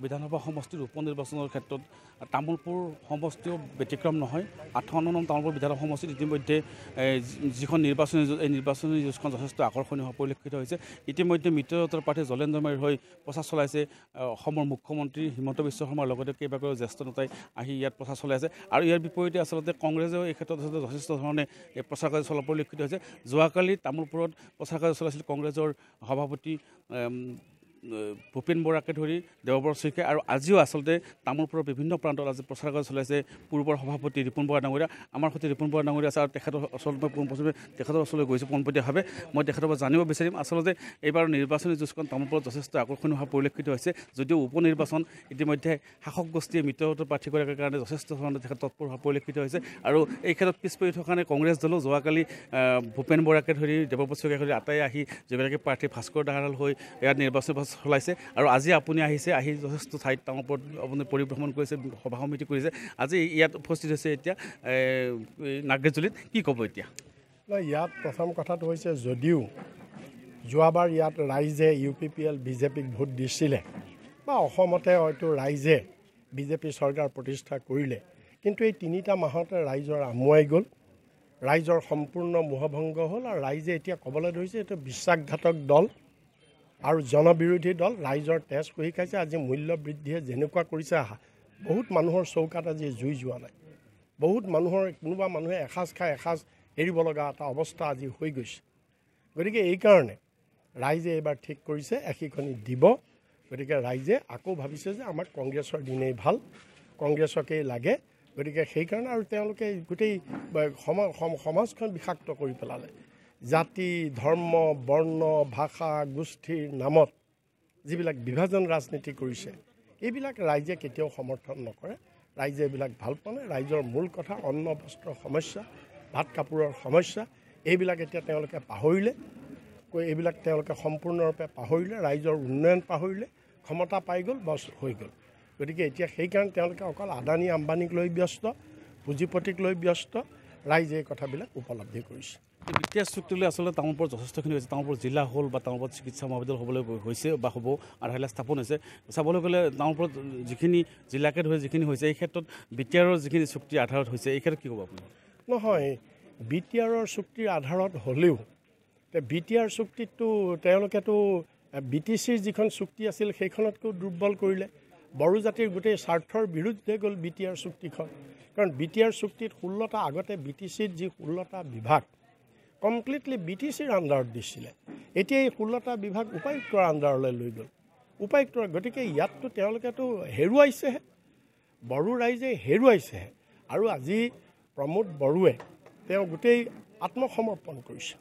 বিধানসভা সমষ্টিৰ উপ নিৰ্বাচনৰ ক্ষেত্ৰত তামোলপুৰ সমষ্টিও ব্যতিক্ৰম নহয়। 58 নং তামোলপুৰ বিধানসভা সমষ্টিত ইতিমধ্যে যিখন নিৰ্বাচনী যুঁজ, এই নিৰ্বাচনী যুঁজখন যথেষ্ট আকৰ্ষণীয় হোৱা পৰিলক্ষিত হৈছে। ইতিমধ্যে মিত্ৰজোঁটৰ প্ৰাৰ্থী জলেন্দ্ৰমাৰীৰ হৈ প্ৰচাৰ চলাইছে অসমৰ মুখ্যমন্ত্ৰী হিমন্ত বিশ্ব শৰ্মাৰ লগতে কেইবাগৰাকীও জ্যেষ্ঠ নেতাই আহি ইয়াত প্ৰচাৰ চলাই আছে। আৰু ইয়াৰ বিপৰীতে আচলতে কংগ্ৰেছেও এই ক্ষেত্ৰত যথেষ্ট ধৰণে এই প্ৰচাৰ কাৰ্য চলোৱা পৰিলক্ষিত হৈছে। যোৱাকালি তামোলপুৰত প্ৰচাৰ কাৰ্য চলাইছিল কংগ্ৰেছৰ সভাপতি ভূপেন বৰাকে ধৰি দেৱবৰ শইকীয়া, আৰু আজিও আচলতে তামোলপুৰৰ বিভিন্ন প্ৰান্তত আজি প্ৰচাৰ কাৰ্য চলাইছে পূৰ্বৰ সভাপতি ৰিপুণ বৰা ডাঙৰীয়া। আমাৰ সৈতে ৰিপুণ বৰা ডাঙৰীয়া আছে, আৰু তেখেতৰ ওচৰত মই পোনপ্ৰথমে তেখেতৰ ওচৰলৈ গৈছোঁ পোনপটীয়াভাৱে। মই তেখেতৰ পৰা জানিব বিচাৰিম আচলতে এইবাৰ নিৰ্বাচনী যুঁজখন তামোলপুৰত যথেষ্ট আকৰ্ষণীয় হোৱা পৰিলক্ষিত হৈছে। যদিও উপ নিৰ্বাচন ইতিমধ্যে শাসক গোষ্ঠীয়ে মিত্ৰজোঁটৰ প্ৰাৰ্থীগৰাকীৰ কাৰণে যথেষ্ট ধৰণে তেখেত তৎপৰ হোৱা পৰিলক্ষিত হৈছে। আৰু এই ক্ষেত্ৰত পিছ পৰি থকা কাৰণে কংগ্ৰেছ দলো যোৱাকালি ভূপেন বৰাকে ধৰি দেৱব্ৰত শইকীয়াকে ধৰি আটাই আহি যিগৰাকী প্ৰাৰ্থী ভাস্কৰ দাহাল হৈ ইয়াত নিৰ্বাচনী চলাইছে। আৰু আজি আপুনি আহিছে, আহি যথেষ্ট ঠাইত তামোলপুৰত আপুনি পৰিভ্ৰমণ কৰিছে, সভা সমিতি কৰিছে, আজি ইয়াত উপস্থিত হৈছে এতিয়া নাগৰিকজুলিত। কি ক'ব এতিয়া? ইয়াত প্ৰথম কথাটো হৈছে, যদিও যোৱাবাৰ ইয়াত ৰাইজে UPPL BJPক ভোট দিছিলে বা অসমতে হয়তো ৰাইজে BJP চৰকাৰ প্ৰতিষ্ঠা কৰিলে, কিন্তু এই 3টা মাহতে ৰাইজৰ আমুৱাই গ'ল, ৰাইজৰ সম্পূৰ্ণ মোহভংগ হ'ল, আৰু ৰাইজে এতিয়া ক'বলৈ ধৰিছে এইটো বিশ্বাসঘাতক দল আৰু জনবিৰোধী দল। ৰাইজৰ তেজ কঢ়ি খাইছে। আজি মূল্য বৃদ্ধিয়ে যেনেকুৱা কৰিছে, বহুত মানুহৰ চৌকাত আজি জুই যোৱা নাই। বহুত মানুহৰ কোনোবা মানুহে এসাঁজ খাই এসাঁজ এৰিব লগা এটা অৱস্থা আজি হৈ গৈছে। গতিকে এইকাৰণে ৰাইজে এইবাৰ ঠিক কৰিছে এশিখনি দিব। গতিকে ৰাইজে আকৌ ভাবিছে যে আমাক কংগ্ৰেছৰ দিনেই ভাল, কংগ্ৰেছকেই লাগে। গতিকে সেইকাৰণে আৰু তেওঁলোকে গোটেই সমাজখন বিষাক্ত কৰি পেলালে। জাতি, ধৰ্ম, বৰ্ণ, ভাষা, গোষ্ঠীৰ নামত যিবিলাক বিভাজন ৰাজনীতি কৰিছে, এইবিলাক ৰাইজে কেতিয়াও সমৰ্থন নকৰে। ৰাইজে এইবিলাক ভাল পোৱা নাই। ৰাইজৰ মূল কথা অন্ন বস্ত্ৰৰ সমস্যা, ভাত কাপোৰৰ সমস্যা, এইবিলাক এতিয়া তেওঁলোকে পাহৰিলে। এইবিলাক তেওঁলোকে সম্পূৰ্ণৰূপে পাহৰিলে। ৰাইজৰ উন্নয়ন পাহৰিলে, ক্ষমতা পাই গ'ল, বছ হৈ গ'ল। গতিকে এতিয়া সেইকাৰণে তেওঁলোকে অকল আদানী আম্বানীক লৈ ব্যস্ত, পুঁজিপতিক লৈ ব্যস্ত। ৰাইজে এই কথাবিলাক উপলব্ধি কৰিছে। বিত্তীয় চুক্তিলৈ আচলতে তামোলপুৰত যথেষ্টখিনি হৈছে। তামোলপুৰ জিলা হ'ল বা তামোলপুৰ চিকিৎসা মহাবিদ্যালয় হ'বলৈ হৈছে বা হ'ব, আধাৰশিলা স্থাপন হৈছে। চাবলৈ গ'লে তামোলপুৰত যিখিনি জিলাকে ধৰি যিখিনি হৈছে, এই ক্ষেত্ৰত BTRৰ যিখিনি চুক্তিৰ আধাৰত হৈছে, এই ক্ষেত্ৰত কি ক'ব আপুনি? নহয়, BTRৰ চুক্তিৰ আধাৰত হ'লেও BTR চুক্তিটো তেওঁলোকেতো BTCৰ যিখন চুক্তি আছিল সেইখনতকৈও দুৰ্বল কৰিলে। বড়ো জাতিৰ গোটেই স্বাৰ্থৰ বিৰুদ্ধে গ'ল BTR চুক্তিখন। কাৰণ BTR চুক্তিত 16টা আগতে BTCৰ যি 16টা বিভাগ কমপ্লিটলি BTCৰ আণ্ডাৰত দিছিলে, এতিয়া এই 16টা বিভাগ উপায়ুক্তৰ আণ্ডাৰলৈ লৈ গ'ল। উপায়ুক্তৰ গতিকে ইয়াততো তেওঁলোকেতো হেৰুৱাইছেহে, বড়ো ৰাইজে হেৰুৱাইছেহে। আৰু আজি প্ৰমোদ বড়োৱে তেওঁ গোটেই আত্মসমৰ্পণ কৰিছে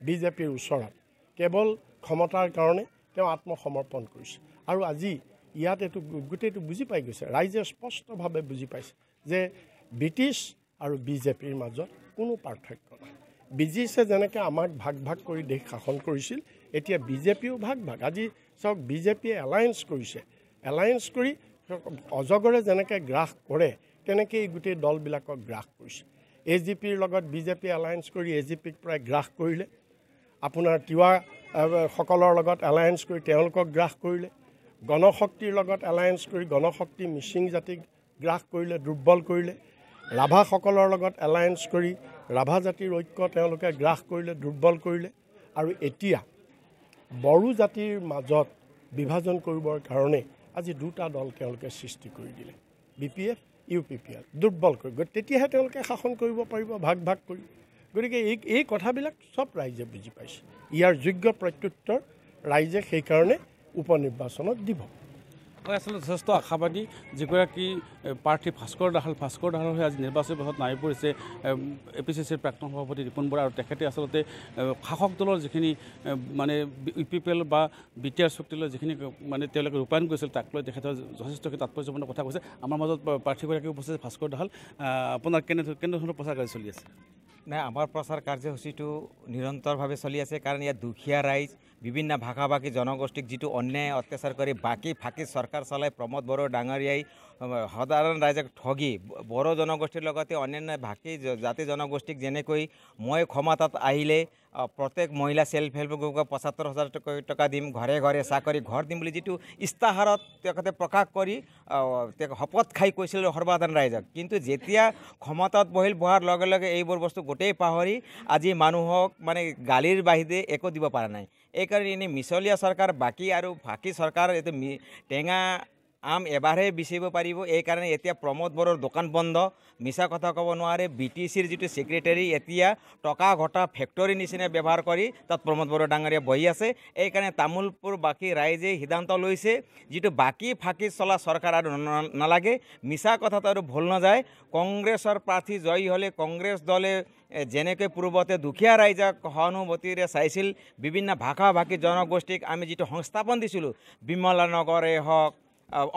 BJPৰ ওচৰত। কেৱল ক্ষমতাৰ কাৰণে তেওঁ আত্মসমৰ্পণ কৰিছে। আৰু আজি ইয়াত এইটো গোটেইটো বুজি পাই গৈছে, ৰাইজে স্পষ্টভাৱে বুজি পাইছে যে ব্ৰিটিছ আৰু BJPৰ মাজত কোনো পাৰ্থক্য নাই। ব্ৰিটিছে যেনেকৈ আমাক ভাগ ভাগ কৰি দেশ শাসন কৰিছিল, এতিয়া BJPও ভাগ ভাগ। আজি চাওক, BJPয়ে এলায়েন্স কৰিছে, এলায়েন্স কৰি অজগৰে যেনেকৈ গ্ৰাস কৰে তেনেকৈ গোটেই দলবিলাকক গ্ৰাস কৰিছে। AGPৰ লগত BJPয়ে এলায়েন্স কৰি AGPক প্ৰায় গ্ৰাস কৰিলে। আপোনাৰ তিৱাসকলৰ লগত এলায়েন্স কৰি তেওঁলোকক গ্ৰাস কৰিলে। গণশক্তিৰ লগত এলায়েন্স কৰি গণশক্তি মিচিং জাতিক গ্ৰাস কৰিলে, দুৰ্বল কৰিলে। ৰাভাসকলৰ লগত এলায়েন্স কৰি ৰাভা জাতিৰ ঐক্য তেওঁলোকে গ্ৰাস কৰিলে, দুৰ্বল কৰিলে। আৰু এতিয়া বড়ো জাতিৰ মাজত বিভাজন কৰিবৰ কাৰণে আজি 2টা দল তেওঁলোকে সৃষ্টি কৰি দিলে, BPF UPPL, দুৰ্বল কৰি। তেতিয়াহে তেওঁলোকে শাসন কৰিব পাৰিব ভাগ ভাগ কৰি। গতিকে এই কথাবিলাক চব ৰাইজে বুজি পাইছে। ইয়াৰ যোগ্য প্ৰত্যুত্তৰ ৰাইজে সেইকাৰণে উপ নিৰ্বাচনত দিব। হয়, আচলতে যথেষ্ট আশাবাদী যিগৰাকী প্ৰাৰ্থী ভাস্কৰ দাহাল হৈ আজি নিৰ্বাচনী পথত নামি পৰিছে APCCৰ প্ৰাক্তন সভাপতি ৰিপুণ বৰা। আৰু তেখেতে আচলতে শাসক দলৰ যিখিনি মানে UPPL বা BTR চুক্তিলৈ যিখিনি মানে তেওঁলোকে ৰূপায়ণ কৰিছিল, তাক লৈ তেখেতৰ যথেষ্টখিনি তাৎপৰ্যপূৰ্ণ কথা কৈছে। আমাৰ মাজত প্ৰাৰ্থীগৰাকী উপস্থিত ভাস্কৰ দাহাল, আপোনাৰ কেনেধৰণৰ প্ৰচাৰ কাৰ্য চলি আছে? নাই, আমাৰ প্ৰচাৰ কাৰ্যসূচীটো নিৰন্তৰভাৱে চলি আছে। কাৰণ ইয়াত দুখীয়া ৰাইজ বিভিন্ন ভাষা ভাষী জনগোষ্ঠীক যিটো অন্যায় অত্যাচাৰ কৰি বাকী ফাঁকি চৰকাৰ চলাই প্ৰমোদ বড়ো ডাঙৰীয়াই সাধাৰণ ৰাইজক ঠগি বড়ো জনগোষ্ঠীৰ লগতে অন্যান্য ভাষী জাতি জনগোষ্ঠীক যেনেকৈ মই ক্ষমতাত আহিলে প্ৰত্যেক মহিলা সেল্ফ হেল্প গ্ৰুপক ৭৫,০০০ টকা দিম, ঘৰে ঘৰে চাকৰি ঘৰ দিম বুলি যিটো ইস্তাহাৰত তেখেতে প্ৰকাশ কৰি শপত খাই কৈছিল সৰ্বসাধাৰণ ৰাইজক, কিন্তু যেতিয়া ক্ষমতাত বহাৰ লগে লগে এইবোৰ বস্তু গোটেই পাহৰি আজি মানুহক মানে গালিৰ বাহিৰে একো দিব পৰা নাই। এইকাৰণে এনেই মিছলীয়া চৰকাৰ বাকী আৰু ফাঁকি চৰকাৰ এইটো টেঙা আম এবাৰহে বিচাৰিব পাৰিব। এইকাৰণে এতিয়া প্ৰমোদ বড়োৰ দোকান বন্ধ, মিছা কথা ক'ব নোৱাৰে। BTCৰ যিটো ছেক্ৰেটাৰী এতিয়া টকা ঘটা ফেক্টৰী নিচিনা ব্যৱহাৰ কৰি তাত প্ৰমোদ বড়ো ডাঙৰীয়া বহি আছে। এইকাৰণে তামোলপুৰ বাকী ৰাইজে সিদ্ধান্ত লৈছে যিটো বাকী ফাঁকি চলা চৰকাৰ আৰু নালাগে। মিছা কথাটো আৰু ভুল নাযায়। কংগ্ৰেছৰ প্ৰাৰ্থী জয়ী হ'লে কংগ্ৰেছ দলে যেনেকৈ পূৰ্বতে দুখীয়া ৰাইজক সহানুভূতিৰে চাইছিল, বিভিন্ন ভাষা ভাষী জনগোষ্ঠীক আমি যিটো সংস্থাপন দিছিলোঁ, বিমলা নগৰে হওক,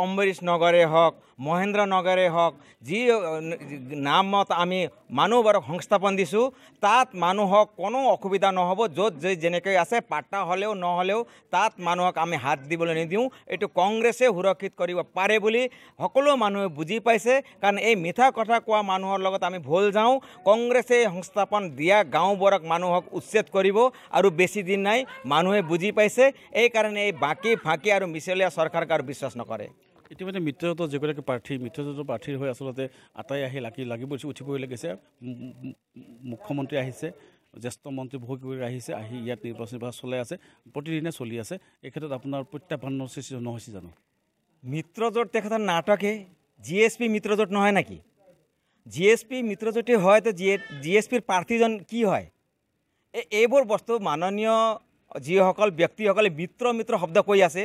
অম্বৰীশ নগৰে হওক, মহেন্দ্ৰ নগৰে হওক, যি নামত আমি মানুহবোৰক সংস্থাপন দিছোঁ, তাত মানুহক কোনো অসুবিধা নহ'ব। য'ত যেনেকৈ আছে পাট্টা হ'লেও নহ'লেও তাত মানুহক আমি হাত দিবলৈ নিদিওঁ। এইটো কংগ্ৰেছে সুৰক্ষিত কৰিব পাৰে বুলি সকলো মানুহে বুজি পাইছে। কাৰণ এই মিঠা কথা কোৱা মানুহৰ লগত আমি ভুল যাওঁ। কংগ্ৰেছে সংস্থাপন দিয়া গাঁওবোৰক মানুহক উচ্ছেদ কৰিব আৰু বেছি দিন নাই, মানুহে বুজি পাইছে। এইকাৰণে এই বাকী ফাঁকি আৰু মিছলীয়া চৰকাৰক আৰু বিশ্বাস নকৰে। ইতিমধ্যে মিত্ৰজোঁটৰ যিগৰাকী প্ৰাৰ্থী মিত্ৰজোঁটৰ প্ৰাৰ্থীৰ হৈ আচলতে আটাই আহি লাগিব উঠিবই লাগিছে। মুখ্যমন্ত্ৰী আহিছে, জ্যেষ্ঠ মন্ত্ৰী বহু কিবা আহিছে, আহি ইয়াত নিৰ্বাচনী সভা চলাই আছে, প্ৰতিদিনে চলি আছে। এই ক্ষেত্ৰত আপোনাৰ প্ৰত্যাহ্বানৰ সৃষ্টি নহৈছে জানো? মিত্ৰজোঁট তেখেতৰ নাটকে GSP মিত্ৰজোঁট নহয় নেকি? GSP মিত্ৰজোঁটে হয়, তো GSPৰ প্ৰাৰ্থীজন কি হয়? এইবোৰ বস্তু মাননীয় যিসকল ব্যক্তিসকলে মিত্ৰ শব্দ কৈ আছে,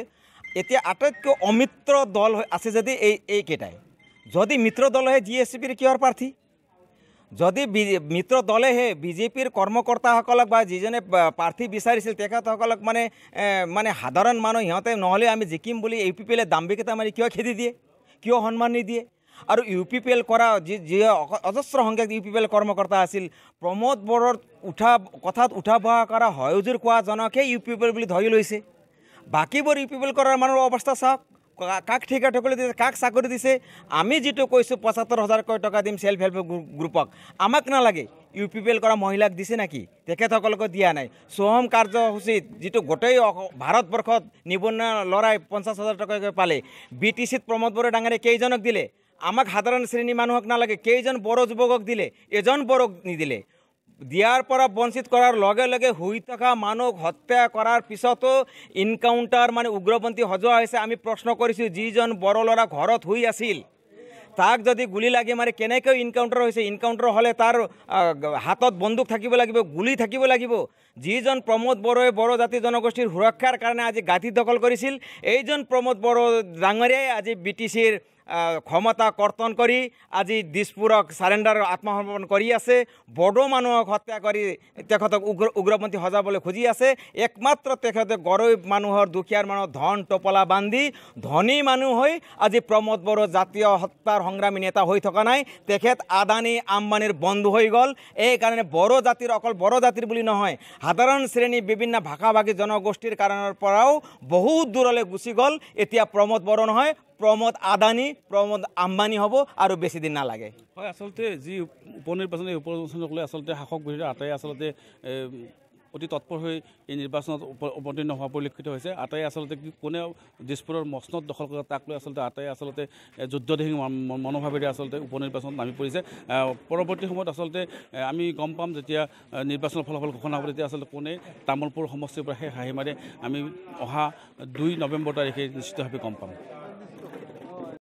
এতিয়া আটাইতকৈ অমিত্ৰ দল আছে যদি এইকেইটাই। যদি মিত্ৰ দল হয় GSPৰ কিহৰ প্ৰাৰ্থী? যদি মিত্ৰ দলেহে BJPৰ কৰ্মকৰ্তাসকলক বা যিজনে প্ৰাৰ্থী বিচাৰিছিল তেখেতসকলক মানে সাধাৰণ মানুহ সিহঁতে নহ'লে আমি জিকিম বুলি UPPL দাম্ভিকতা মাৰি কিয় খেদি দিয়ে, কিয় সন্মান নিদিয়ে? আৰু UPPL কৰা যি অজস্ৰ সংখ্যক UPPL কৰ্মকৰ্তা আছিল, প্ৰমোদ বড়োৰ কথাত উঠা বহা কৰা হয়জুৰ কোৱাজনকহে UPPL বুলি ধৰি লৈছে। বাকীবোৰ UPPL কৰাৰ মানুহৰ অৱস্থা চাওক, কাক ঠিকা ঠকলি দিছে, কাক চাকৰি দিছে। আমি যিটো কৈছোঁ ৭৫,০০০ টকা দিম সেল্ফ হেল্প গ্ৰুপক, আমাক নালাগে। UPPL কৰা মহিলাক দিছে নেকি? তেখেতসকলকো দিয়া নাই। সোহম কাৰ্যসূচীত যিটো গোটেই ভাৰতবৰ্ষত নিবনুৱা ল'ৰাই ৫০,০০০ টকাকৈ পালে, BTCত প্ৰমোদ বড়ো ডাঙৰীয়াই কেইজনক দিলে? আমাক সাধাৰণ শ্ৰেণী মানুহক নালাগে। কেইজন বড়ো যুৱকক দিলে? এজন বড়োক নিদিলে। দিয়াৰ পৰা বঞ্চিত কৰাৰ লগে লগে শুই থকা মানুহক হত্যা কৰাৰ পিছতো ইনকাউণ্টাৰ উগ্ৰপন্থী সজোৱা হৈছে। আমি প্ৰশ্ন কৰিছোঁ, যিজন বড়ো ল'ৰা ঘৰত শুই আছিল তাক যদি গুলি লাগি মাৰি কেনেকৈ ইনকাউণ্টাৰ হৈছে? ইনকাউণ্টাৰ হ'লে তাৰ হাতত বন্দুক থাকিব লাগিব, গুলি থাকিব লাগিব। যিজন প্ৰমোদ বড়োৱে বড়ো জাতি জনগোষ্ঠীৰ সুৰক্ষাৰ কাৰণে আজি গাঁঠি দখল কৰিছিল, এইজন প্ৰমোদ বড়ো ডাঙৰীয়াই আজি BTCৰ ক্ষমতা কৰ্তন কৰি আজি দিছপুৰক চাৰেণ্ডাৰ আত্মসমৰ্পণ কৰি আছে। বড়ো মানুহক হত্যা কৰি তেখেতক উগ্ৰপন্থী সজাবলৈ খুজি আছে। একমাত্ৰ তেখেতে গৰীব মানুহৰ, দুখীয়াৰ মানুহৰ ধন টোপলা বান্ধি ধনী মানুহ হৈ আজি প্ৰমোদ বড়ো জাতীয় হত্যাৰ সংগ্ৰামী নেতা হৈ থকা নাই, তেখেত আদানী আম্বানীৰ বন্ধু হৈ গ'ল। এইকাৰণে বড়ো জাতিৰ, অকল বড়ো জাতিৰ বুলি নহয়, সাধাৰণ শ্ৰেণী বিভিন্ন ভাষা ভাষী জনগোষ্ঠীৰ কাৰণৰ পৰাও বহুত দূৰলৈ গুচি গ'ল। এতিয়া প্ৰমোদ বড়ো নহয়, প্ৰমোদ আদানী, প্ৰমোদ আম্বানী হ'ব আৰু বেছি দিন নালাগে। হয়, আচলতে যি উপনিৰ্বাচনক লৈ আচলতে শাসক বিৰোধী আটাই আচলতে অতি তৎপৰ হৈ এই নিৰ্বাচনত অৱতীৰ্ণ হোৱা পৰিলক্ষিত হৈছে। আটাই আচলতে কোনে দিছপুৰৰ মচনদ দখল কৰে তাক লৈ আচলতে আটাই আচলতে যুদ্ধদেহী মনোভাৱেৰে আচলতে উপনিৰ্বাচনত নামি পৰিছে। পৰৱৰ্তী সময়ত আচলতে আমি গম পাম, যেতিয়া নিৰ্বাচনৰ ফলাফল ঘোষণা হ'ব, তেতিয়া আচলতে কোনে তামোলপুৰ সমষ্টিৰ পৰা সেই হাঁহি মাৰে আমি অহা ২ নৱেম্বৰ তাৰিখে নিশ্চিতভাৱে গম পাম।